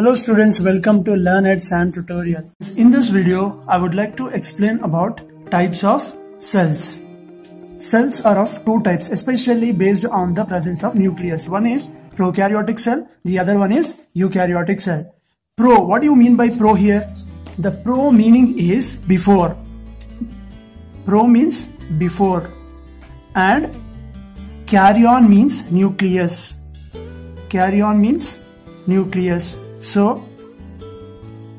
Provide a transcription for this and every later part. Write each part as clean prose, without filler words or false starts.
Hello students, welcome to Learn at SAN tutorial. In this video, I would like to explain about types of cells. Cells are of two types, especially based on the presence of nucleus. One is prokaryotic cell, the other one is eukaryotic cell. What do you mean by pro here? The pro meaning is before. Pro means before. And karyon means nucleus. Karyon means nucleus. So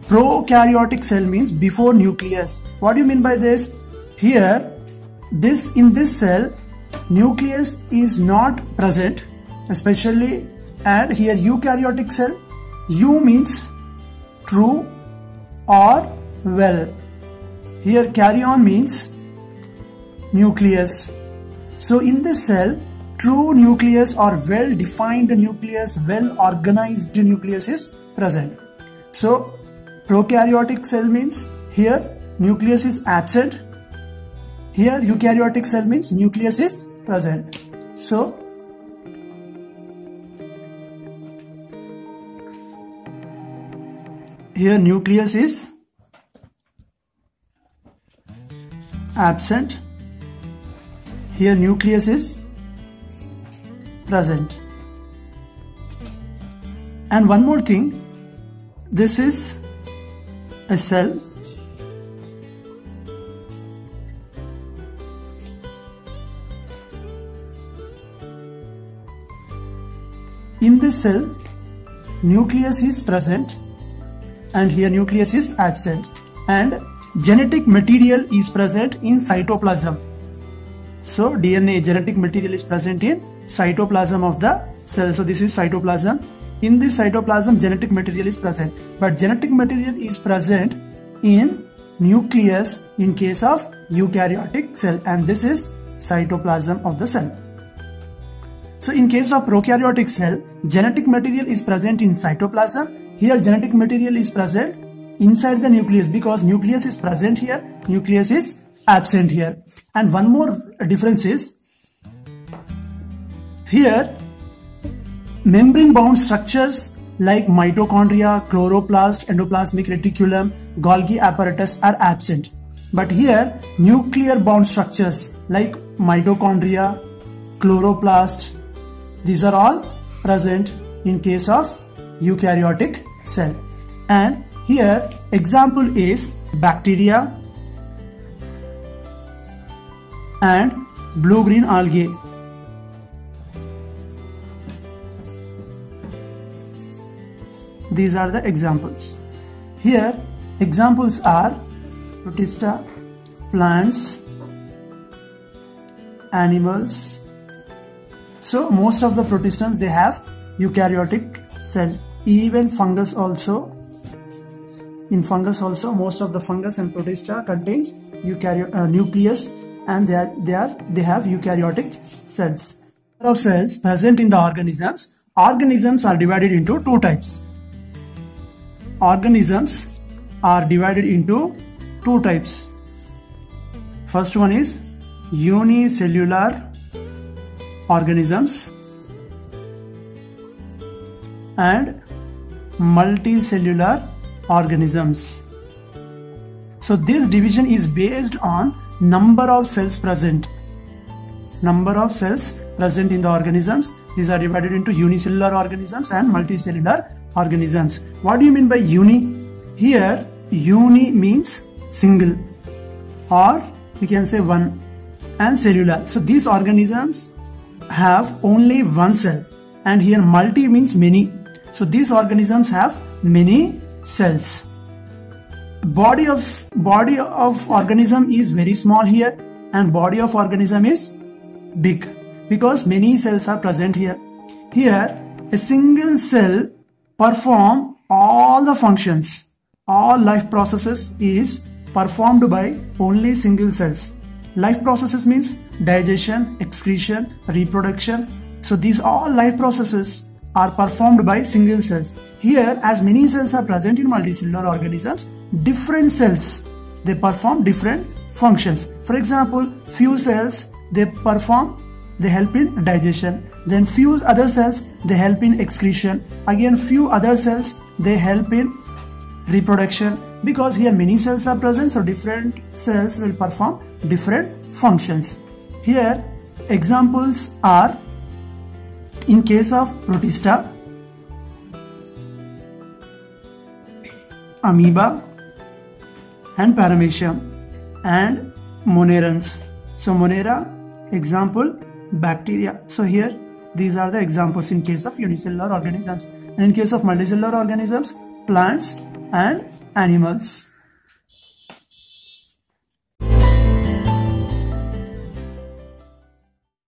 prokaryotic cell means before nucleus. What do you mean by this? Here, in this cell, nucleus is not present, especially, and here eukaryotic cell, U means true or well. Here karyon means nucleus. So in this cell, true nucleus or well-defined nucleus, well-organized nucleus is present. So prokaryotic cell means here nucleus is absent. Here eukaryotic cell means nucleus is present. So here nucleus is absent. Here nucleus is present. And one more thing, this is a cell. In this cell, nucleus is present and here nucleus is absent, and genetic material is present in cytoplasm. So DNA, genetic material is present in cytoplasm of the cell. So this is cytoplasm. In this cytoplasm, genetic material is present, but genetic material is present in nucleus in case of eukaryotic cell, and this is cytoplasm of the cell. So in case of prokaryotic cell, genetic material is present in cytoplasm. Here genetic material is present inside the nucleus because nucleus is present here, nucleus is absent here. And one more difference is, here membrane bound structures like mitochondria, chloroplast, endoplasmic reticulum, Golgi apparatus are absent. But here nuclear bound structures like mitochondria, chloroplast, these are all present in case of eukaryotic cell. And here example is bacteria and blue-green algae. These are the examples. Here examples are protista, plants, animals. So most of the protistans, they have eukaryotic cell. Even fungus also. In fungus also, most of the fungus and protista contains nucleus, and they have eukaryotic cells. Of cells present in the organisms. Organisms are divided into two types. Organisms are divided into two types. First one is unicellular organisms and multicellular organisms. So this division is based on number of cells present. Number of cells present in the organisms. These are divided into unicellular organisms and multicellular organisms. What do you mean by uni? Here uni means single, or we can say one, and cellular. So these organisms have only one cell, and here multi means many. So these organisms have many cells. Body of organism is very small here, and body of organism is big because many cells are present here. Here a single cell perform all the functions. All life processes is performed by only single cells. Life processes means digestion, excretion, reproduction. So these all life processes are performed by single cells. Here, as many cells are present in multicellular organisms, different cells, they perform different functions. For example, few cells, they perform they help in digestion. Then few other cells, they help in excretion. Again, few other cells, they help in reproduction. Because here many cells are present, so different cells will perform different functions. Here examples are, in case of Protista, amoeba and paramecium, and monerans. So Monera, example, bacteria. So here these are the examples in case of unicellular organisms, and in case of multicellular organisms, plants and animals.